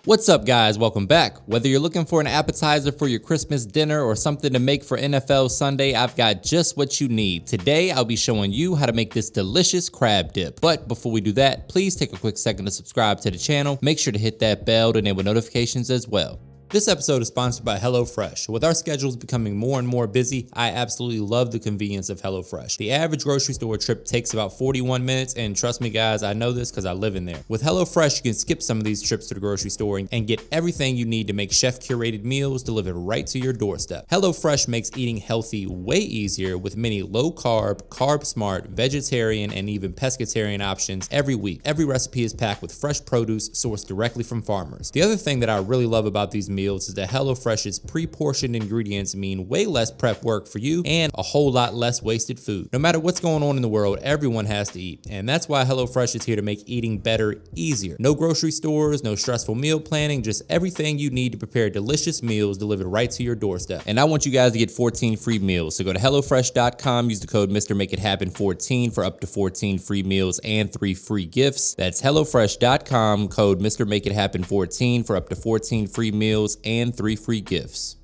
What's up guys, welcome back. Whether you're looking for an appetizer for your Christmas dinner or something to make for NFL Sunday, I've got just what you need. Today, I'll be showing you how to make this delicious crab dip. But before we do that, please take a quick second to subscribe to the channel. Make sure to hit that bell to enable notifications as well. This episode is sponsored by HelloFresh. With our schedules becoming more and more busy, I absolutely love the convenience of HelloFresh. The average grocery store trip takes about 41 minutes, and trust me guys, I know this because I live in there. With HelloFresh, you can skip some of these trips to the grocery store and get everything you need to make chef-curated meals delivered right to your doorstep. HelloFresh makes eating healthy way easier with many low-carb, carb-smart, vegetarian, and even pescatarian options every week. Every recipe is packed with fresh produce sourced directly from farmers. The other thing that I really love about these meals is that HelloFresh's pre-portioned ingredients mean way less prep work for you and a whole lot less wasted food. No matter what's going on in the world, everyone has to eat, and that's why HelloFresh is here to make eating better easier. No grocery stores, no stressful meal planning, just everything you need to prepare delicious meals delivered right to your doorstep. And I want you guys to get 14 free meals, so go to HelloFresh.com, use the code MrMakeItHappen14 for up to 14 free meals and 3 free gifts. That's HelloFresh.com, code MrMakeItHappen14 for up to 14 free meals and 3 free gifts.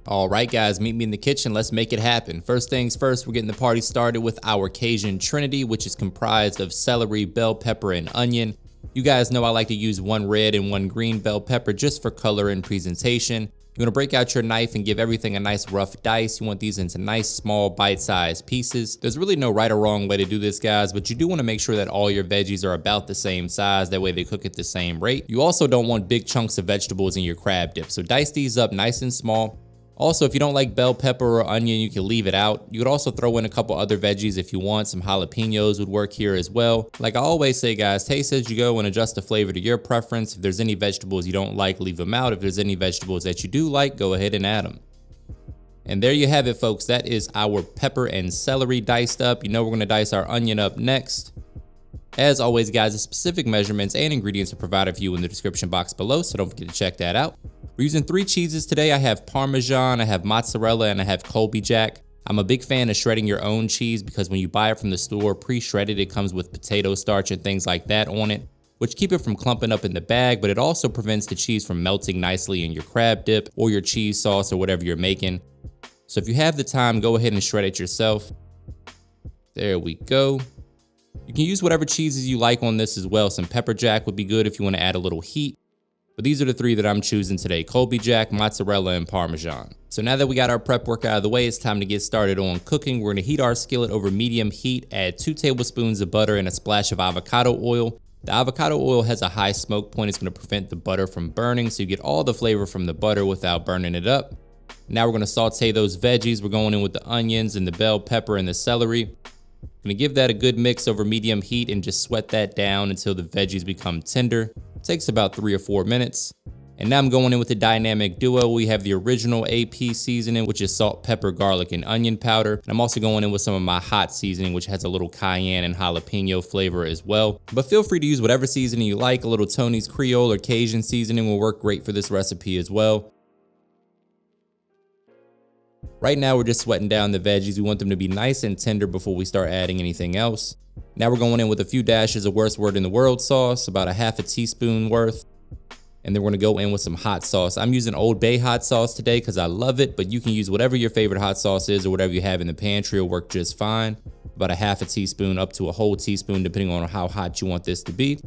All right guys, meet me in the kitchen, let's make it happen. First things first, we're getting the party started with our Cajun Trinity, which is comprised of celery, bell pepper, and onion. You guys know I like to use 1 red and 1 green bell pepper just for color and presentation. You're gonna break out your knife and give everything a nice rough dice. You want these into nice small bite-sized pieces. There's really no right or wrong way to do this guys, but you do wanna make sure that all your veggies are about the same size. That way they cook at the same rate. You also don't want big chunks of vegetables in your crab dip, so dice these up nice and small. Also, if you don't like bell pepper or onion, you can leave it out. You could also throw in a couple other veggies if you want. Some jalapenos would work here as well. Like I always say guys, taste as you go and adjust the flavor to your preference. If there's any vegetables you don't like, leave them out. If there's any vegetables that you do like, go ahead and add them. And there you have it folks, that is our pepper and celery diced up. You know we're gonna dice our onion up next. As always guys, the specific measurements and ingredients are provided for you in the description box below, so don't forget to check that out. We're using 3 cheeses today. I have Parmesan, I have mozzarella, and I have Colby Jack. I'm a big fan of shredding your own cheese because when you buy it from the store pre-shredded, it comes with potato starch and things like that on it, which keep it from clumping up in the bag, but it also prevents the cheese from melting nicely in your crab dip or your cheese sauce or whatever you're making. So if you have the time, go ahead and shred it yourself. There we go. You can use whatever cheeses you like on this as well. Some pepper jack would be good if you want to add a little heat. But these are the 3 that I'm choosing today: Colby Jack, mozzarella, and Parmesan. So now that we got our prep work out of the way, it's time to get started on cooking. We're gonna heat our skillet over medium heat, add 2 tablespoons of butter and a splash of avocado oil. The avocado oil has a high smoke point. It's gonna prevent the butter from burning, so you get all the flavor from the butter without burning it up. Now we're gonna saute those veggies. We're going in with the onions and the bell pepper and the celery. Gonna give that a good mix over medium heat and just sweat that down until the veggies become tender. Takes about 3 or 4 minutes. And now I'm going in with the dynamic duo. We have the original AP seasoning, which is salt, pepper, garlic, and onion powder. And I'm also going in with some of my hot seasoning, which has a little cayenne and jalapeno flavor as well. But feel free to use whatever seasoning you like. A little Tony's Creole or Cajun seasoning will work great for this recipe as well. Right now, we're just sweating down the veggies. We want them to be nice and tender before we start adding anything else. Now we're going in with a few dashes of Worst Word in the World sauce, about a ½ teaspoon worth. And then we're gonna go in with some hot sauce. I'm using Old Bay hot sauce today because I love it, but you can use whatever your favorite hot sauce is or whatever you have in the pantry will work just fine. About a ½ teaspoon up to a whole teaspoon, depending on how hot you want this to be.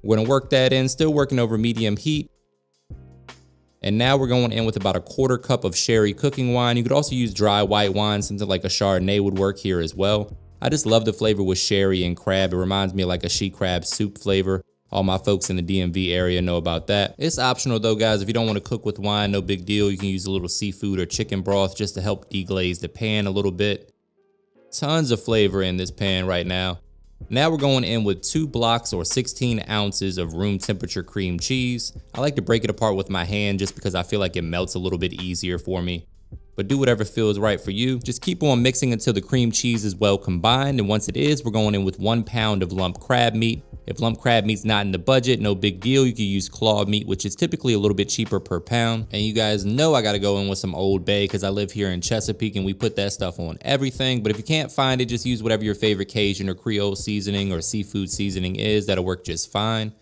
We're gonna work that in, still working over medium heat. And now we're going in with about a ¼ cup of sherry cooking wine. You could also use dry white wine, something like a Chardonnay would work here as well. I just love the flavor with sherry and crab. It reminds me of like a she crab soup flavor. All my folks in the DMV area know about that. It's optional though, guys. If you don't want to cook with wine, no big deal. You can use a little seafood or chicken broth just to help deglaze the pan a little bit. Tons of flavor in this pan right now. Now we're going in with 2 blocks or 16 ounces of room temperature cream cheese. I like to break it apart with my hand just because I feel like it melts a little bit easier for me. But do whatever feels right for you. Just keep on mixing until the cream cheese is well combined. And once it is, we're going in with 1 pound of lump crab meat. If lump crab meat's not in the budget, no big deal. You can use claw meat, which is typically a little bit cheaper per pound. And you guys know I gotta go in with some Old Bay because I live here in Chesapeake and we put that stuff on everything. But if you can't find it, just use whatever your favorite Cajun or Creole seasoning or seafood seasoning is. That'll work just fine.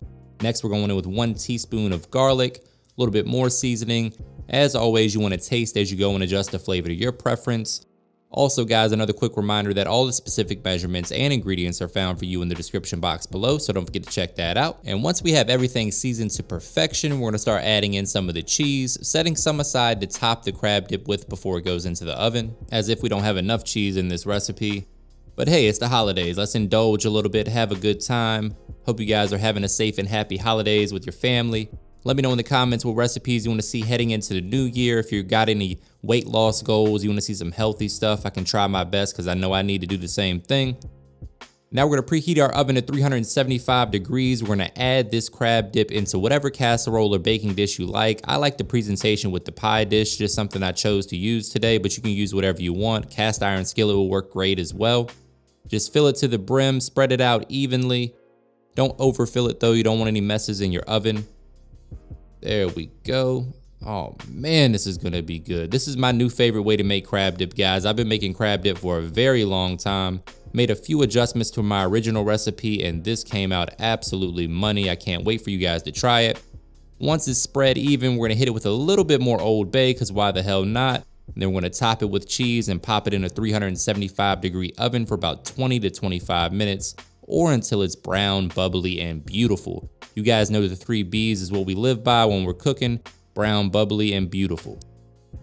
Next, we're going in with 1 teaspoon of garlic, a little bit more seasoning. As always, you want to taste as you go and adjust the flavor to your preference. Also, guys, another quick reminder that all the specific measurements and ingredients are found for you in the description box below, so don't forget to check that out. And once we have everything seasoned to perfection, we're going to start adding in some of the cheese, setting some aside to top the crab dip with before it goes into the oven, as if we don't have enough cheese in this recipe. But hey, it's the holidays. Let's indulge a little bit, have a good time. Hope you guys are having a safe and happy holidays with your family. Let me know in the comments what recipes you want to see heading into the new year. If you got any weight loss goals, you want to see some healthy stuff, I can try my best because I know I need to do the same thing. Now we're going to preheat our oven to 375 degrees. We're going to add this crab dip into whatever casserole or baking dish you like. I like the presentation with the pie dish, just something I chose to use today, but you can use whatever you want. Cast iron skillet will work great as well. Just fill it to the brim, spread it out evenly. Don't overfill it though, you don't want any messes in your oven. There we go. Oh man, this is gonna be good. This is my new favorite way to make crab dip, guys. I've been making crab dip for a very long time. Made a few adjustments to my original recipe and this came out absolutely money. I can't wait for you guys to try it. Once it's spread even, we're gonna hit it with a little bit more Old Bay, because why the hell not? And then we're gonna top it with cheese and pop it in a 375-degree oven for about 20 to 25 minutes, or until it's brown, bubbly, and beautiful. You guys know the 3 B's is what we live by when we're cooking: brown, bubbly, and beautiful.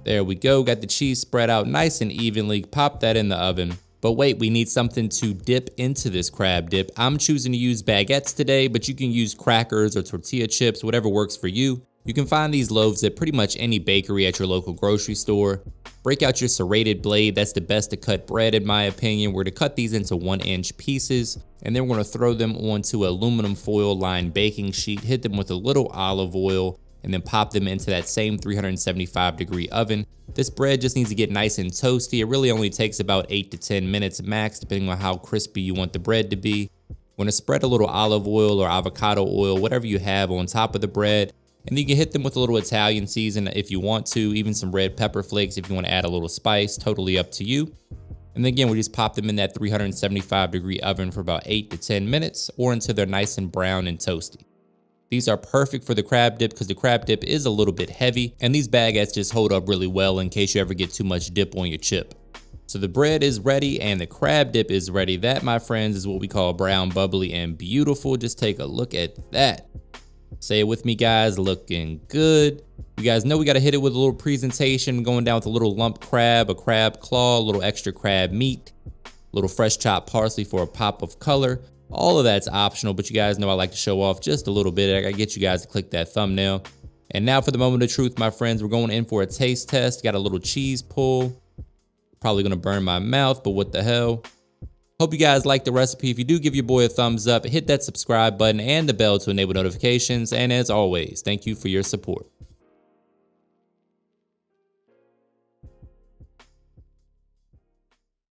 There we go, got the cheese spread out nice and evenly. Pop that in the oven. But wait, we need something to dip into this crab dip. I'm choosing to use baguettes today, but you can use crackers or tortilla chips, whatever works for you. You can find these loaves at pretty much any bakery at your local grocery store. Break out your serrated blade, that's the best to cut bread in my opinion. We're to cut these into 1-inch pieces, and then we're gonna throw them onto an aluminum foil lined baking sheet, hit them with a little olive oil, and then pop them into that same 375-degree oven. This bread just needs to get nice and toasty. It really only takes about 8 to 10 minutes max, depending on how crispy you want the bread to be. We're gonna spread a little olive oil or avocado oil, whatever you have, on top of the bread. And you can hit them with a little Italian season if you want to, even some red pepper flakes if you want to add a little spice, totally up to you. And then again, we just pop them in that 375-degree oven for about 8 to 10 minutes, or until they're nice and brown and toasty. These are perfect for the crab dip because the crab dip is a little bit heavy, and these baguettes just hold up really well in case you ever get too much dip on your chip. So the bread is ready and the crab dip is ready. That, my friends, is what we call brown, bubbly, and beautiful. Just take a look at that. Say it with me, guys, looking good. You guys know we got to hit it with a little presentation, going down with a little lump crab, a crab claw, a little extra crab meat, a little fresh chopped parsley for a pop of color. All of that's optional, but you guys know I like to show off just a little bit. I got to get you guys to click that thumbnail. And now for the moment of truth, my friends, we're going in for a taste test. Got a little cheese pull. Probably going to burn my mouth, but what the hell. Hope you guys like the recipe. If you do, give your boy a thumbs up, hit that subscribe button and the bell to enable notifications. And as always, thank you for your support.